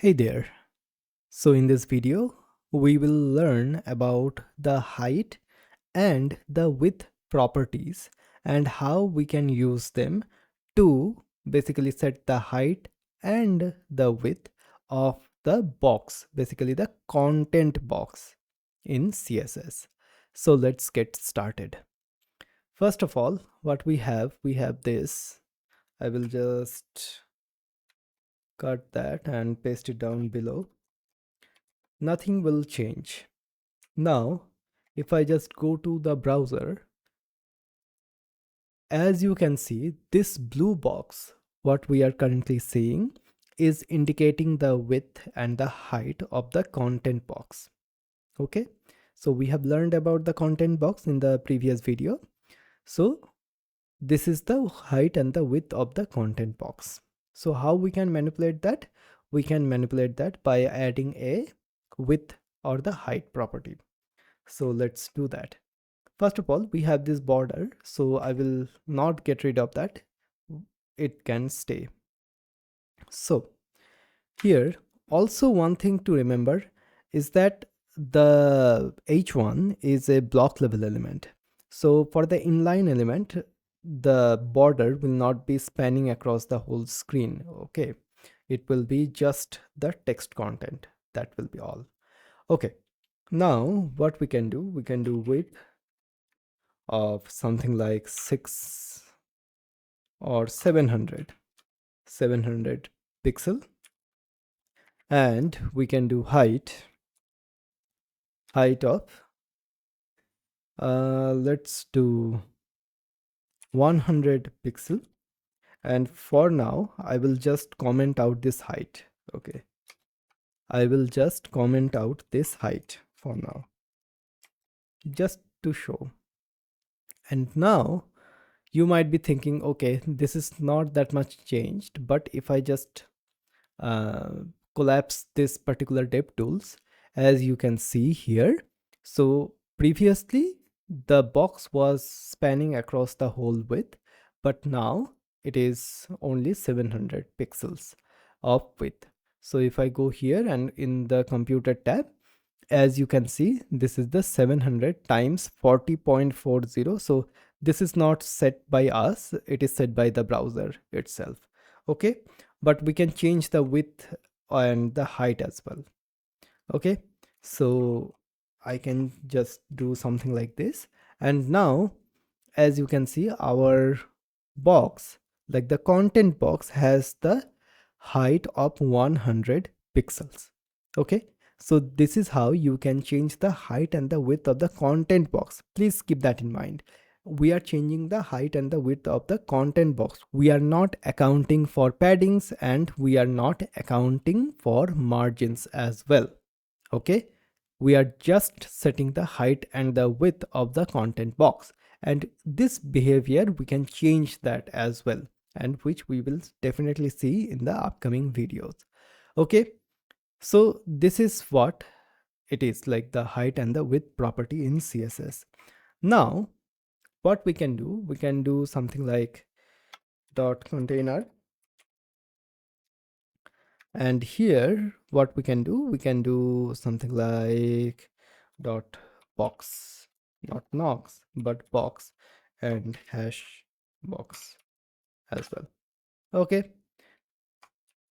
Hey there. So in this video, we will learn about the height and the width properties and how we can use them to basically set the height and the width of the box, basically the content box in CSS. So let's get started. First of all, what we have this. I will just cut that and paste it down below. Nothing will change. Now, if I just go to the browser, as you can see, this blue box, what we are currently seeing, is indicating the width and the height of the content box. Okay, so we have learned about the content box in the previous video. So this is the height and the width of the content box. So how we can manipulate that? We can manipulate that by adding a width or the height property. So let's do that. First of all, we have this border, so I will not get rid of that. It can stay. So here, also one thing to remember is that the h1 is a block level element. So for the inline element, the border will not be spanning across the whole screen. Okay, it will be just the text content. That will be all. Okay, now what we can do width of something like 6 or 700 pixel, and we can do height of let's do 100 pixel, and for now I will just comment out this height. Okay, I will just comment out this height for now, just to show. And now you might be thinking, okay, this is not that much changed, but if I just uh, collapse this particular dev tools, as you can see here, so previously the box was spanning across the whole width, but now it is only 700 pixels of width. So if I go here and in the computer tab, as you can see, this is the 700 times 40.40. So this is not set by us, it is set by the browser itself. Okay, but we can change the width and the height as well. Okay, so I can just do something like this, and now as you can see, our box, like the content box, has the height of 100 pixels. Okay, so this is how you can change the height and the width of the content box. Please keep that in mind. We are changing the height and the width of the content box. We are not accounting for paddings, and we are not accounting for margins as well. Okay, we are just setting the height and the width of the content box, and this behavior we can change that as well, and which we will definitely see in the upcoming videos. Okay, so this is what it is, like the height and the width property in CSS. Now what we can do something like dot container, and here what we can do something like dot box, not nox but box, and hash box as well. Okay,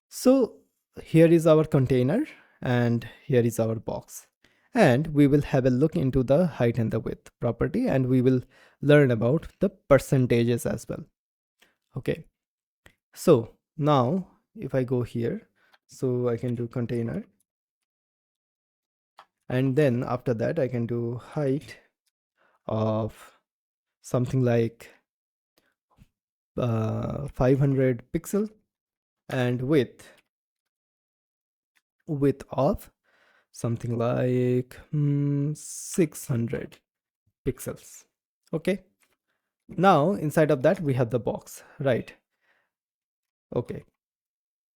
so here is our container and here is our box, and we will have a look into the height and the width property, and we will learn about the percentages as well. Okay, so now if I go here, so I can do container, and then after that I can do height of something like 500 pixel, and width of something like 600 pixels. Okay, now inside of that we have the box, right? Okay,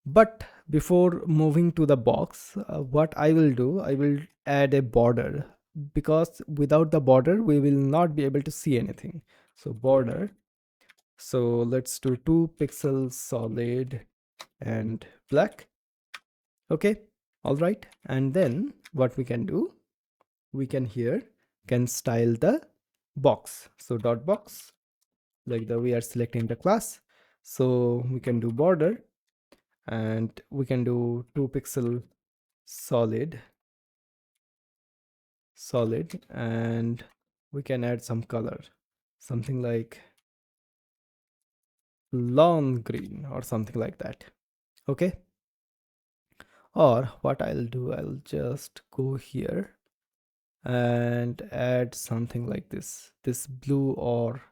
but before moving to the box, what I will do, I will add a border, because without the border we will not be able to see anything. So border, so let's do 2 pixels solid and black. Okay, all right. And then what we can do, we can here can style the box. So dot box, like the we are selecting the class. So we can do border, and we can do 2 pixel solid, and we can add some color, something like lawn green or something like that. Okay, or what I'll do, I'll just go here and add something like this blue or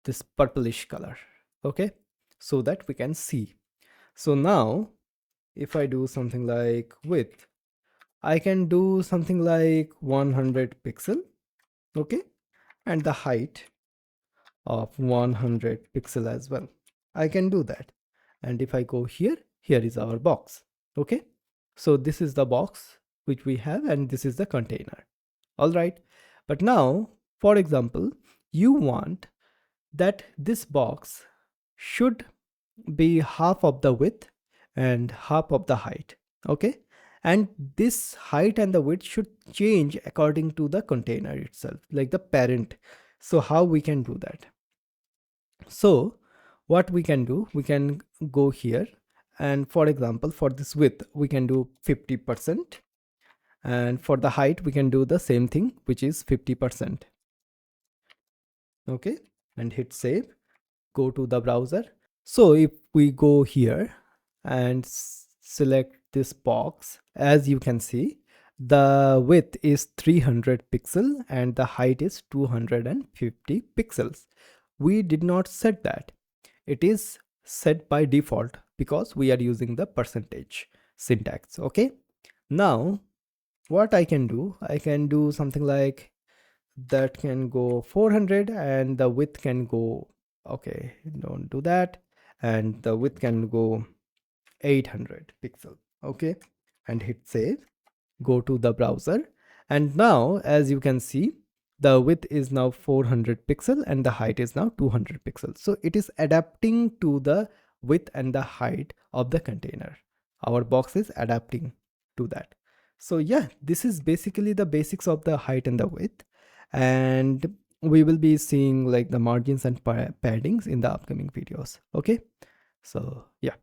this purplish color. Okay, so that we can see. So now if I do something like width, I can do something like 100 pixel. Okay, and the height of 100 pixel as well. I can do that. And if I go here, here is our box. Okay, so this is the box which we have, and this is the container. All right, but now for example, you want that this box should be half of the width and half of the height. Okay, and this height and the width should change according to the container itself, like the parent. So how we can do that? So what we can do, we can go here, and for example, for this width we can do 50%, and for the height we can do the same thing, which is 50%. Okay, and hit save. Go to the browser. So if we go here and select this box, as you can see, the width is 300 pixel and the height is 250 pixels. We did not set that. It is set by default because we are using the percentage syntax. Okay, now what I can do, I can do something like that can go 400 and the width can go, okay, don't do that, and the width can go 800 pixel. Okay, and hit save. Go to the browser, and now as you can see, the width is now 400 pixel and the height is now 200 pixels. So it is adapting to the width and the height of the container. Our box is adapting to that. So yeah, this is basically the basics of the height and the width, and we will be seeing like the margins and paddings in the upcoming videos. Okay, so yeah.